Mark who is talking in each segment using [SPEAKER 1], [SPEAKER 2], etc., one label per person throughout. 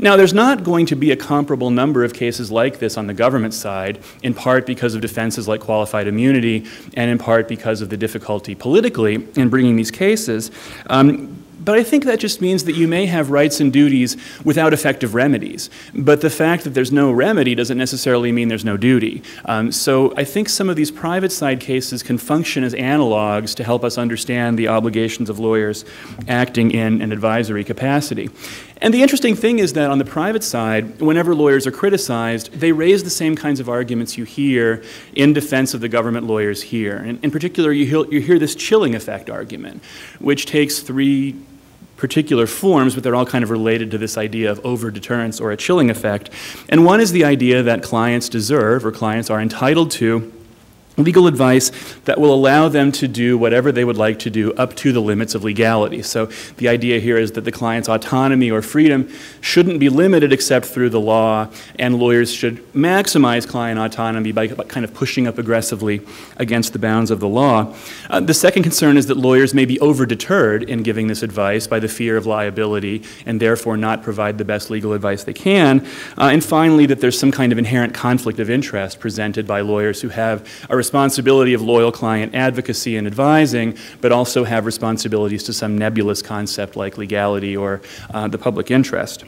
[SPEAKER 1] Now, there's not going to be a comparable number of cases like this on the government side, in part because of defenses like qualified immunity, and in part because of the difficulty politically in bringing these cases. But I think that just means that you may have rights and duties without effective remedies. But the fact that there's no remedy doesn't necessarily mean there's no duty. So I think some of these private side cases can function as analogs to help us understand the obligations of lawyers acting in an advisory capacity. And the interesting thing is that on the private side, whenever lawyers are criticized, they raise the same kinds of arguments you hear in defense of the government lawyers here. And in particular, you hear this chilling effect argument, which takes three particular forms, but they're all kind of related to this idea of over-deterrence or a chilling effect. And one is the idea that clients deserve, or clients are entitled to, legal advice that will allow them to do whatever they would like to do up to the limits of legality. So the idea here is that the client's autonomy or freedom shouldn't be limited except through the law, and lawyers should maximize client autonomy by kind of pushing up aggressively against the bounds of the law. The second concern is that lawyers may be over-deterred in giving this advice by the fear of liability and therefore not provide the best legal advice they can. And finally, that there's some kind of inherent conflict of interest presented by lawyers who have a responsibility of loyal client advocacy and advising, but also have responsibilities to some nebulous concept like legality or the public interest.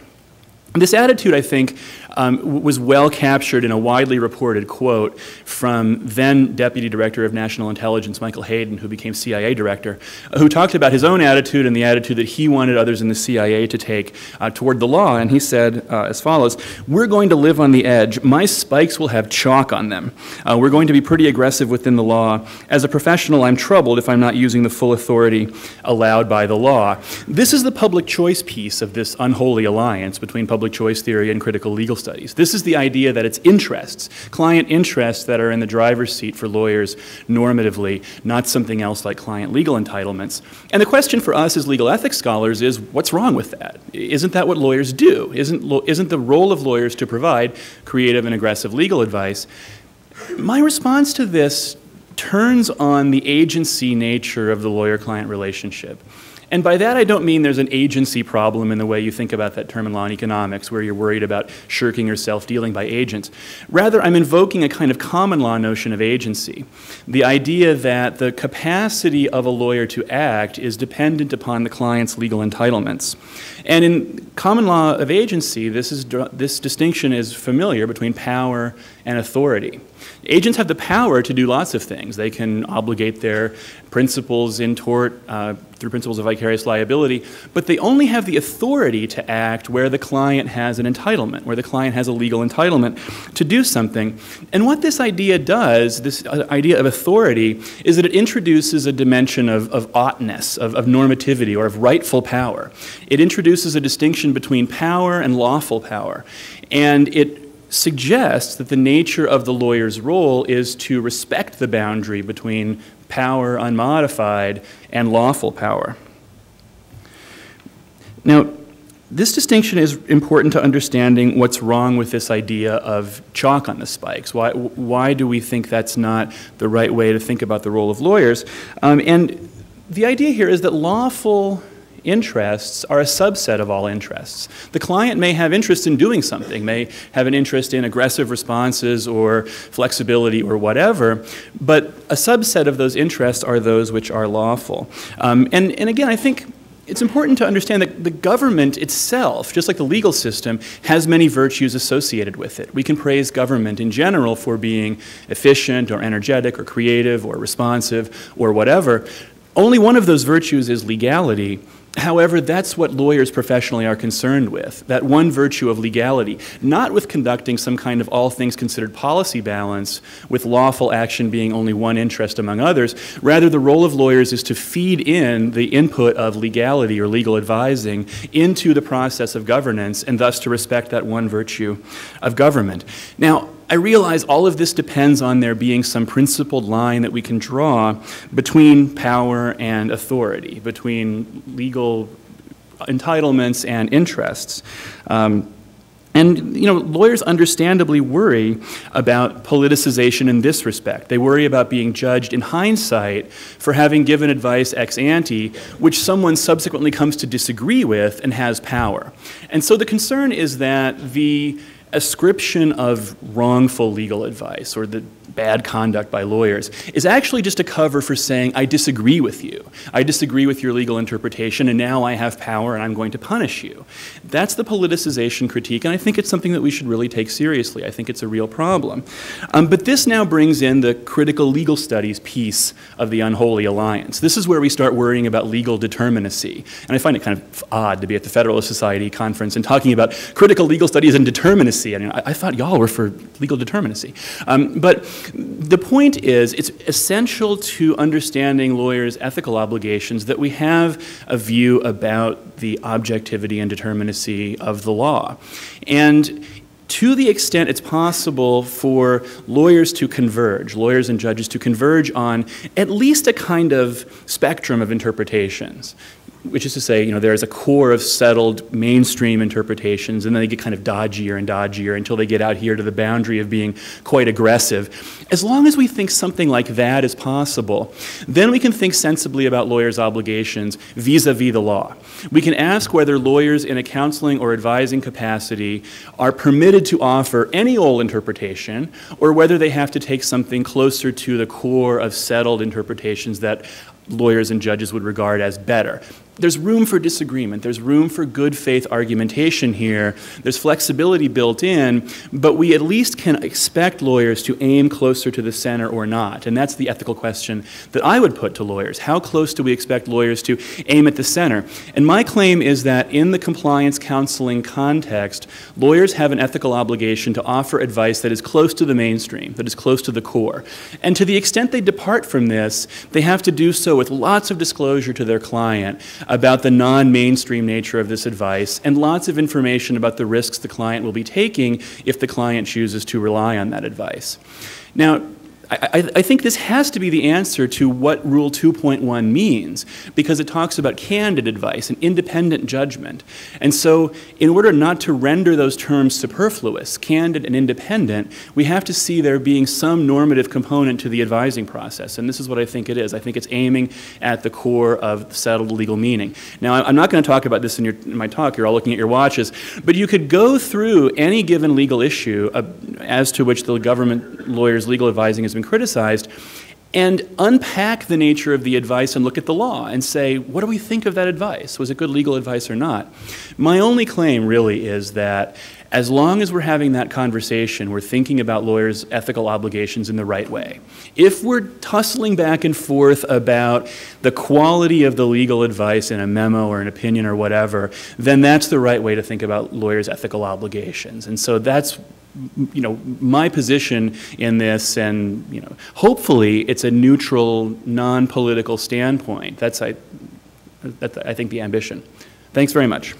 [SPEAKER 1] This attitude, I think, was well captured in a widely reported quote from then Deputy Director of National Intelligence Michael Hayden, who became CIA Director, who talked about his own attitude and the attitude that he wanted others in the CIA to take toward the law. And he said as follows: "We're going to live on the edge. My spikes will have chalk on them. We're going to be pretty aggressive within the law. As a professional, I'm troubled if I'm not using the full authority allowed by the law." This is the public choice piece of this unholy alliance between public choice theory and critical legal studies. This is the idea that it's interests, client interests, that are in the driver's seat for lawyers normatively, not something else like client legal entitlements. And the question for us as legal ethics scholars is, what's wrong with that? Isn't that what lawyers do? Isn't the role of lawyers to provide creative and aggressive legal advice? My response to this turns on the agency nature of the lawyer-client relationship. And by that, I don't mean there's an agency problem in the way you think about that term in law and economics, where you're worried about shirking or self-dealing by agents. Rather, I'm invoking a kind of common law notion of agency. The idea that the capacity of a lawyer to act is dependent upon the client's legal entitlements. And in common law of agency, this distinction is familiar between power and authority. Agents have the power to do lots of things. They can obligate their principals in tort through principles of vicarious liability, but they only have the authority to act where the client has an entitlement, where the client has a legal entitlement to do something. And what this idea does, this idea of authority, is that it introduces a dimension of oughtness, of normativity, or of rightful power. It introduces a distinction between power and lawful power. And it suggests that the nature of the lawyer's role is to respect the boundary between power unmodified and lawful power. Now, this distinction is important to understanding what's wrong with this idea of chalk on the spikes. Why do we think that's not the right way to think about the role of lawyers? And the idea here is that lawful interests are a subset of all interests. The client may have interest in doing something, may have an interest in aggressive responses or flexibility or whatever, but a subset of those interests are those which are lawful. And again, I think it's important to understand that the government itself, just like the legal system, has many virtues associated with it. We can praise government in general for being efficient or energetic or creative or responsive or whatever. Only one of those virtues is legality. However, that's what lawyers professionally are concerned with, that one virtue of legality, not with conducting some kind of all things considered policy balance, with lawful action being only one interest among others. Rather, the role of lawyers is to feed in the input of legality or legal advising into the process of governance, and thus to respect that one virtue of government. Now, I realize all of this depends on there being some principled line that we can draw between power and authority, between legal entitlements and interests. And, you know, lawyers understandably worry about politicization in this respect. They worry about being judged in hindsight for having given advice ex ante, which someone subsequently comes to disagree with and has power. And so the concern is that the ascription of wrongful legal advice or the bad conduct by lawyers is actually just a cover for saying, I disagree with you. I disagree with your legal interpretation, and now I have power and I'm going to punish you. That's the politicization critique, and I think it's something that we should really take seriously. I think it's a real problem. But this now brings in the critical legal studies piece of the unholy alliance. This is where we start worrying about legal determinacy. And I find it kind of odd to be at the Federalist Society conference and talking about critical legal studies and determinacy. I mean, I thought y'all were for legal determinacy. But the point is, it's essential to understanding lawyers' ethical obligations that we have a view about the objectivity and determinacy of the law. And to the extent it's possible for lawyers to converge, lawyers and judges to converge on at least a kind of spectrum of interpretations, which is to say, you know, there's a core of settled mainstream interpretations, and then they get kind of dodgier and dodgier until they get out here to the boundary of being quite aggressive. As long as we think something like that is possible, then we can think sensibly about lawyers' obligations vis-a-vis the law. We can ask whether lawyers in a counseling or advising capacity are permitted to offer any old interpretation, or whether they have to take something closer to the core of settled interpretations that lawyers and judges would regard as better. There's room for disagreement. There's room for good faith argumentation here. There's flexibility built in, but we at least can expect lawyers to aim closer to the center or not. And that's the ethical question that I would put to lawyers. How close do we expect lawyers to aim at the center? And my claim is that in the compliance counseling context, lawyers have an ethical obligation to offer advice that is close to the mainstream, that is close to the core. And to the extent they depart from this, they have to do so with lots of disclosure to their client about the non-mainstream nature of this advice and lots of information about the risks the client will be taking if the client chooses to rely on that advice. Now, I think this has to be the answer to what Rule 2.1 means, because it talks about candid advice and independent judgment. And so in order not to render those terms superfluous, candid and independent, we have to see there being some normative component to the advising process. And this is what I think it is. I think it's aiming at the core of settled legal meaning. Now, I'm not going to talk about this in my talk. You're all looking at your watches. But you could go through any given legal issue as to which the government lawyer's legal advising has been criticized, and unpack the nature of the advice and look at the law and say, what do we think of that advice? Was it good legal advice or not? My only claim really is that as long as we're having that conversation, we're thinking about lawyers' ethical obligations in the right way. If we're tussling back and forth about the quality of the legal advice in a memo or an opinion or whatever, then that's the right way to think about lawyers' ethical obligations. And so that's, you know, my position in this, and, you know, hopefully it's a neutral, non-political standpoint. That's I think the ambition. Thanks very much.